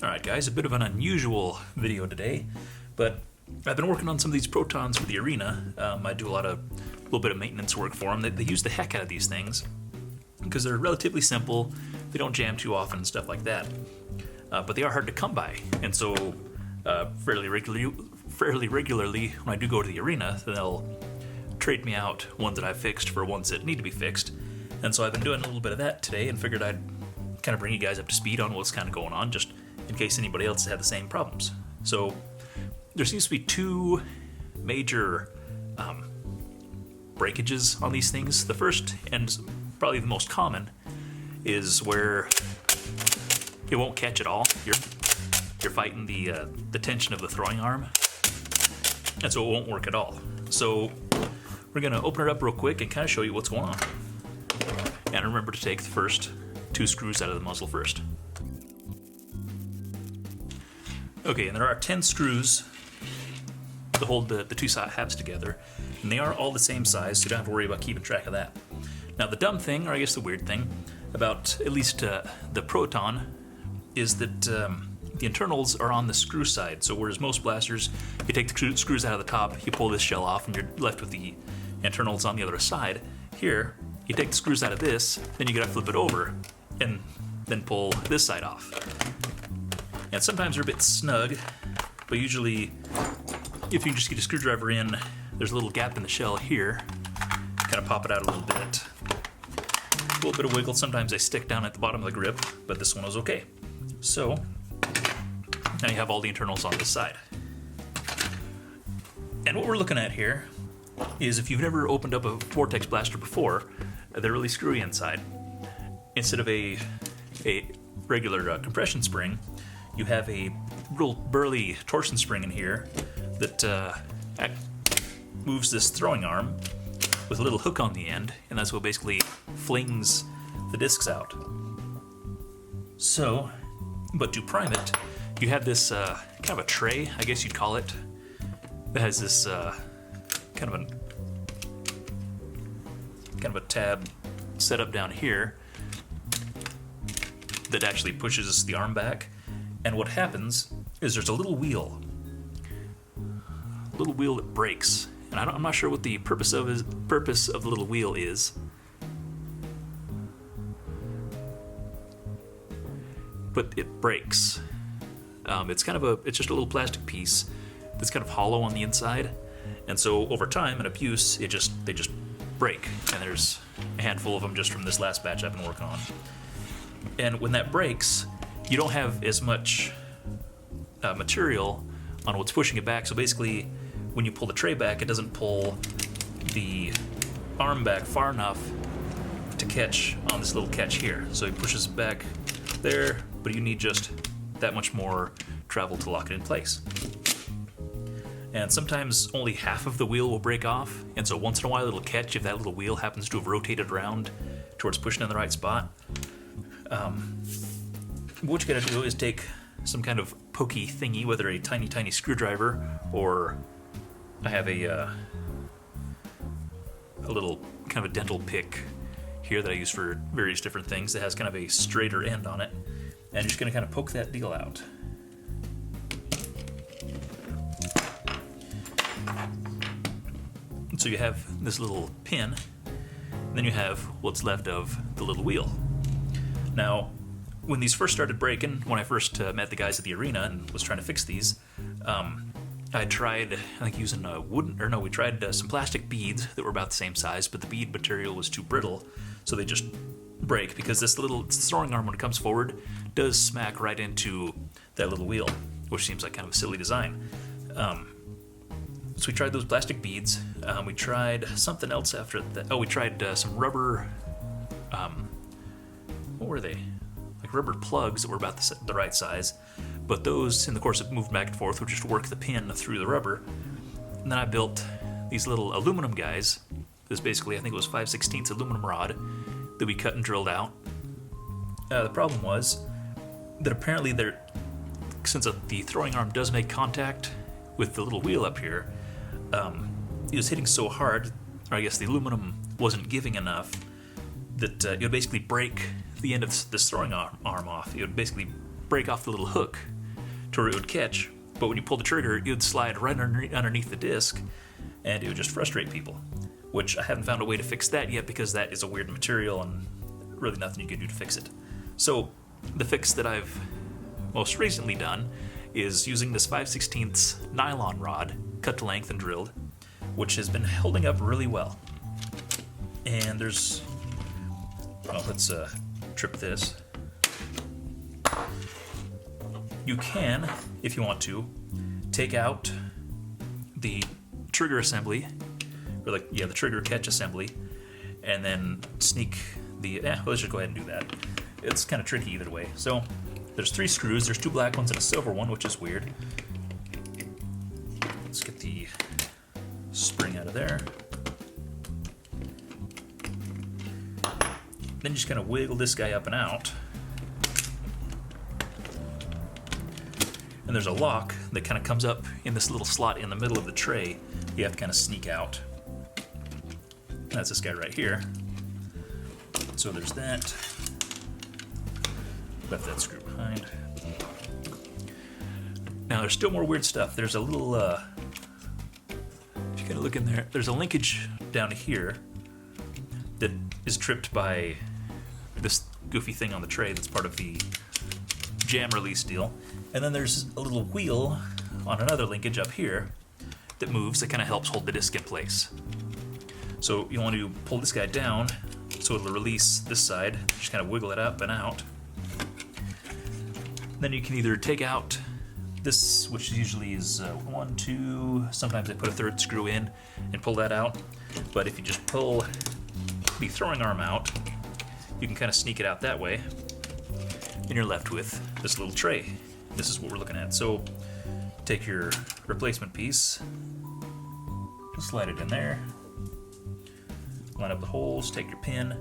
Alright guys, a bit of an unusual video today, but I've been working on some of these Protons for the arena. I do a little bit of maintenance work for them. They use the heck out of these things because they're relatively simple, they don't jam too often and stuff like that. But they are hard to come by, and so fairly regularly when I do go to the arena, they'll trade me out ones that I've fixed for ones that need to be fixed. And so I've been doing a little bit of that today and figured I'd kind of bring you guys up to speed on what's kind of going on, just in case anybody else has had the same problems. So there seems to be two major breakages on these things. The first, and probably the most common, is where it won't catch at all. You're fighting the tension of the throwing arm, and so it won't work at all. So we're gonna open it up real quick and kind of show you what's going on. And remember to take the first two screws out of the muzzle first. Okay, and there are 10 screws to hold the two halves together, and they are all the same size, so you don't have to worry about keeping track of that. Now the dumb thing, or I guess the weird thing, about at least the Proton is that the internals are on the screw side. So whereas most blasters, you take the screws out of the top, you pull this shell off, and you're left with the internals on the other side. Here, you take the screws out of this, then you gotta flip it over, and then pull this side off. And sometimes they're a bit snug, but usually, if you just get a screwdriver in, there's a little gap in the shell here. Kind of pop it out a little bit. A little bit of wiggle. Sometimes they stick down at the bottom of the grip, but this one was okay. So, now you have all the internals on this side. And what we're looking at here is, if you've never opened up a Vortex blaster before, they're really screwy inside. Instead of a regular compression spring, you have a real burly torsion spring in here that moves this throwing arm with a little hook on the end, and that's what basically flings the discs out. So, but to prime it, you have this kind of a tray, I guess you'd call it, that has this kind of a tab set up down here that actually pushes the arm back. And what happens is there's a little wheel that breaks, and I'm not sure what the purpose of the little wheel is. But it breaks. It's just a little plastic piece that's kind of hollow on the inside, and so over time and abuse, they just break. And there's a handful of them just from this last batch I've been working on. And when that breaks, you don't have as much material on what's pushing it back. So basically, when you pull the tray back, it doesn't pull the arm back far enough to catch on this little catch here. So it pushes it back there, but you need just that much more travel to lock it in place. And sometimes only half of the wheel will break off, and so once in a while it'll catch if that little wheel happens to have rotated around towards pushing in the right spot. What you gotta do is take some kind of pokey thingy, whether a tiny screwdriver, or I have a little kind of a dental pick here that I use for various different things that has kind of a straighter end on it, and you're just gonna kind of poke that deal out. And so you have this little pin, and then you have what's left of the little wheel. Now, when these first started breaking, when I first met the guys at the arena and was trying to fix these, I tried, I think, using we tried some plastic beads that were about the same size, but the bead material was too brittle, so they just break, because this little throwing arm, when it comes forward, does smack right into that little wheel, which seems like kind of a silly design. So we tried those plastic beads. We tried something else after that. Oh, we tried some rubber, what were they? Like rubber plugs that were about the right size, but those, in the course of moving back and forth, would just work the pin through the rubber. And then I built these little aluminum guys. This basically, I think it was 5/16 aluminum rod that we cut and drilled out. The problem was that apparently since the throwing arm does make contact with the little wheel up here, it was hitting so hard, or I guess the aluminum wasn't giving enough, that it would basically break the end of this throwing arm off. It would basically break off the little hook to where it would catch, but when you pull the trigger, it would slide right underneath the disc, and it would just frustrate people, which I haven't found a way to fix that yet because that is a weird material and really nothing you can do to fix it. So the fix that I've most recently done is using this 5/16 nylon rod, cut to length and drilled, which has been holding up really well. And there's, well, let's trip this. You can, if you want to, take out the trigger assembly, or like, yeah, the trigger catch assembly, and then sneak the, let's just go ahead and do that. It's kind of tricky either way. So there's 3 screws, there's 2 black ones and a silver one, which is weird. Let's get the spring out of there. Then you just kind of wiggle this guy up and out. And there's a lock that kind of comes up in this little slot in the middle of the tray. You have to kind of sneak out. That's this guy right here. So there's that. Left that screw behind. Now there's still more weird stuff. There's a little, if you kind of look in there, there's a linkage down here that is tripped by this goofy thing on the tray that's part of the jam release deal. And then there's a little wheel on another linkage up here that moves that kind of helps hold the disc in place. So you want to pull this guy down so it'll release this side, just kind of wiggle it up and out. Then you can either take out this, which usually is 1, 2, sometimes I put a 3rd screw in and pull that out. But if you just pull the throwing arm out, you can kind of sneak it out that way, and you're left with this little tray. This is what we're looking at. So take your replacement piece, slide it in there, line up the holes, take your pin.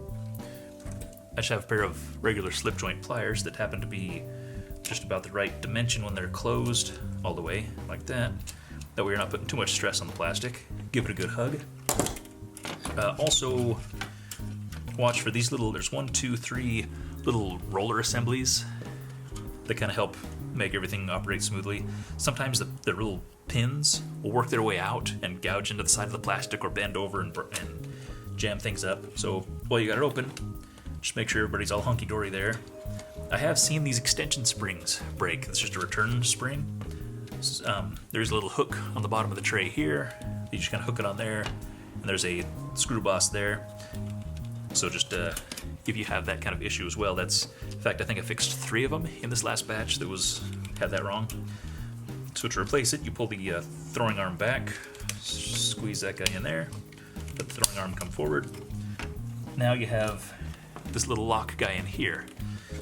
I just have a pair of regular slip joint pliers that happen to be just about the right dimension when they're closed all the way, like that. That way you're not putting too much stress on the plastic. Give it a good hug. Also, watch for these little, there's 1, 2, 3 little roller assemblies that kind of help make everything operate smoothly. Sometimes the little pins will work their way out and gouge into the side of the plastic or bend over and jam things up. So while you got it open, just make sure everybody's all hunky-dory there. I have seen these extension springs break. It's just a return spring. There's a little hook on the bottom of the tray here. You just kind of hook it on there, and there's a screw boss there. So just if you have that kind of issue as well, that's, in fact, I think I fixed 3 of them in this last batch that had that wrong. So to replace it, you pull the throwing arm back, squeeze that guy in there, let the throwing arm come forward. Now you have this little lock guy in here.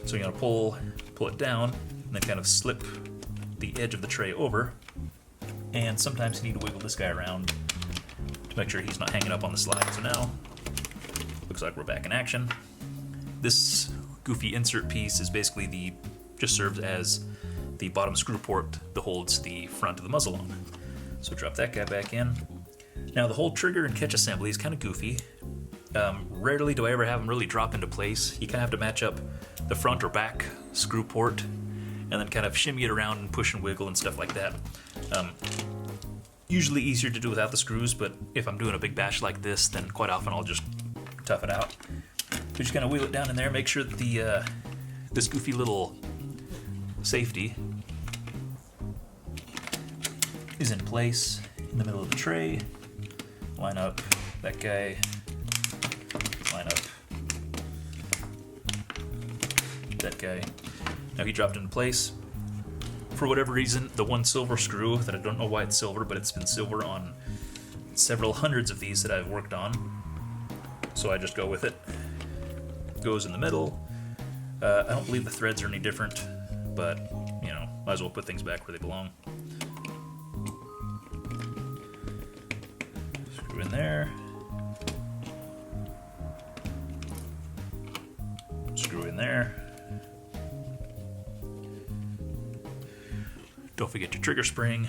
So you're gonna pull it down, and then kind of slip the edge of the tray over. And sometimes you need to wiggle this guy around to make sure he's not hanging up on the slide. So now, looks like we're back in action. This goofy insert piece is basically just serves as the bottom screw port that holds the front of the muzzle on. So drop that guy back in. Now the whole trigger and catch assembly is kind of goofy. Rarely do I ever have them really drop into place. You kind of have to match up the front or back screw port and then kind of shimmy it around and push and wiggle and stuff like that. Usually easier to do without the screws, but if I'm doing a big batch like this, then quite often I'll just tough it out. So just kind of wheel it down in there, make sure that this goofy little safety is in place in the middle of the tray. Line up that guy, line up that guy. Now he dropped into place. For whatever reason, the one silver screw, that I don't know why it's silver, but it's been silver on several hundreds of these that I've worked on. So I just go with it. Goes in the middle. I don't believe the threads are any different, but, you know, might as well put things back where they belong. Screw in there. Screw in there. Don't forget your trigger spring.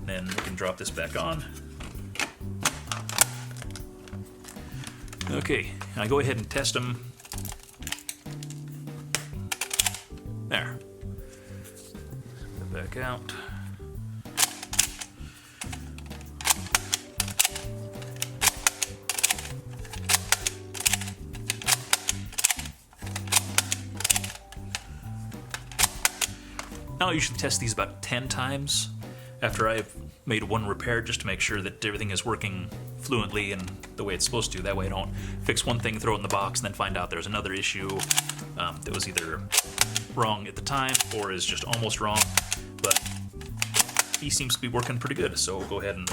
Then we can drop this back on. Okay, I go ahead and test them There. Put that back out. I'll usually test these about 10 times after I've made one repair, just to make sure that everything is working fluently and the way it's supposed to. That way I don't fix one thing, throw it in the box, and then find out there's another issue that was either wrong at the time or is just almost wrong. But he seems to be working pretty good, so we'll go ahead and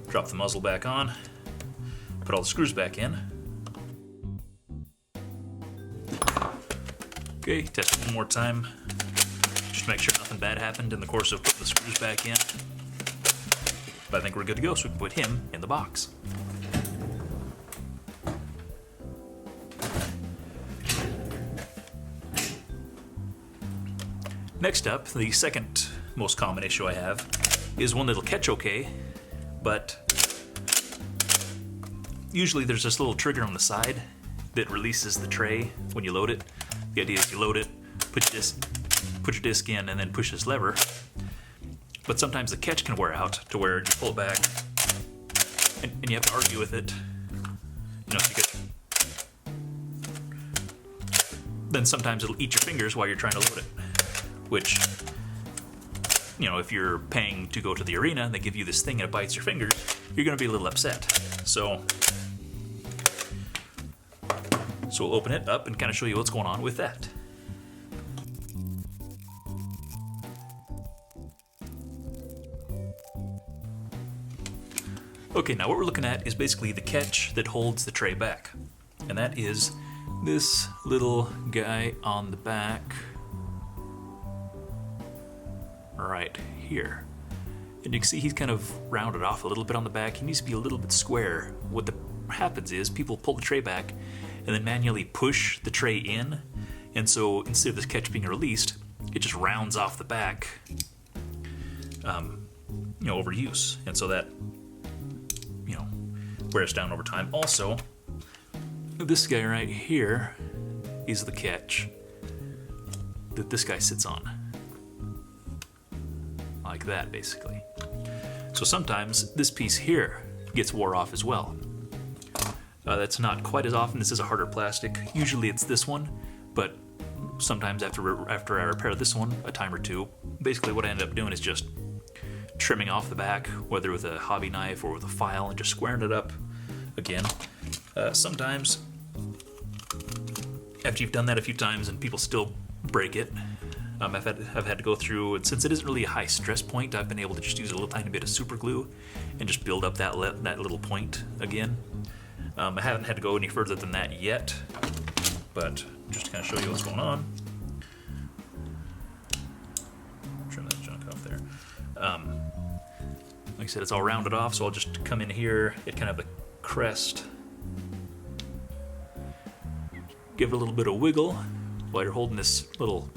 drop the muzzle back on, put all the screws back in. Okay, test it one more time. Just make sure nothing bad happened in the course of putting the screws back in. But I think we're good to go, so we can put him in the box. Next up, the second most common issue I have is one that'll catch okay, but usually there's this little trigger on the side that releases the tray when you load it. The idea is you load it, put your disc in, and then push this lever. But sometimes the catch can wear out to where you pull it back, and you have to argue with it. You know, then sometimes it'll eat your fingers while you're trying to load it. Which, you know, if you're paying to go to the arena and they give you this thing and it bites your fingers, you're going to be a little upset. So we'll open it up and kind of show you what's going on with that. Okay, now what we're looking at is basically the catch that holds the tray back. And that is this little guy on the back right here. And you can see he's kind of rounded off a little bit on the back. He needs to be a little bit square. What happens is people pull the tray back and then manually push the tray in. And so instead of this catch being released, it just rounds off the back, you know, over use. And so that, you know, wears down over time. Also, this guy right here is the catch that this guy sits on. Like that, basically. So sometimes this piece here gets wore off as well. That's not quite as often. This is a harder plastic. Usually it's this one, but sometimes after I repair this one a time or two, basically what I end up doing is just trimming off the back, whether with a hobby knife or with a file, and just squaring it up again. Sometimes after you've done that a few times and people still break it, I've had to go through, and since it isn't really a high stress point, I've been able to just use a little tiny bit of super glue and just build up that little point again. I haven't had to go any further than that yet, but just to kind of show you what's going on. Trim that junk off there. Like I said, it's all rounded off, so I'll just come in here, get kind of the crest, give it a little bit of wiggle while you're holding this little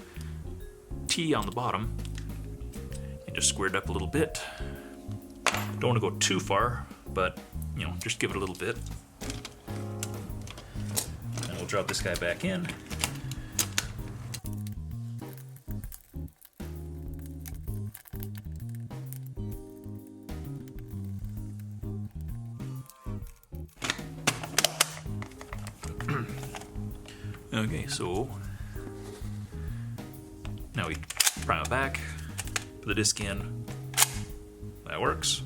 T on the bottom, and just square it up a little bit. Don't want to go too far, but you know, just give it a little bit. And we'll drop this guy back in. Okay, so now we prime it back, put the disc in. That works.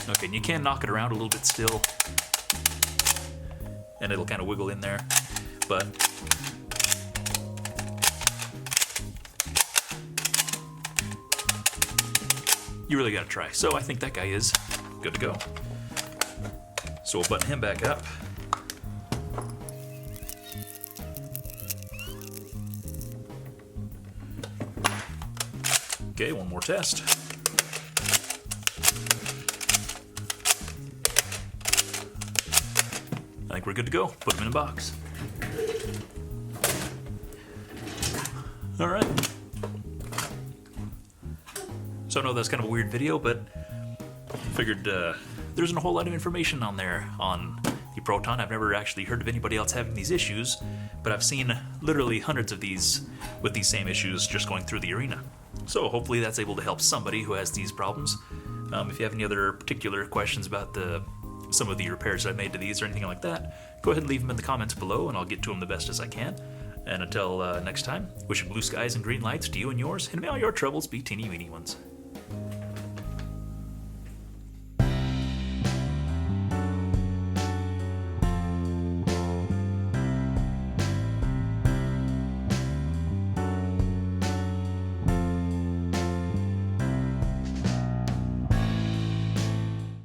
Okay, and you can knock it around a little bit still, and it'll kind of wiggle in there, but you really gotta try. So I think that guy is good to go. So we'll button him back up. Okay, one more test. I think we're good to go. Put him in a box. All right. So I know that's kind of a weird video, but I figured there isn't a whole lot of information on there on the Proton. I've never actually heard of anybody else having these issues, but I've seen literally hundreds of these with these same issues just going through the arena. So hopefully that's able to help somebody who has these problems. If you have any other particular questions about some of the repairs that I made to these or anything like that, go ahead and leave them in the comments below and I'll get to them the best as I can. And until next time, wishing blue skies and green lights to you and yours, and may all your troubles be teeny weeny ones.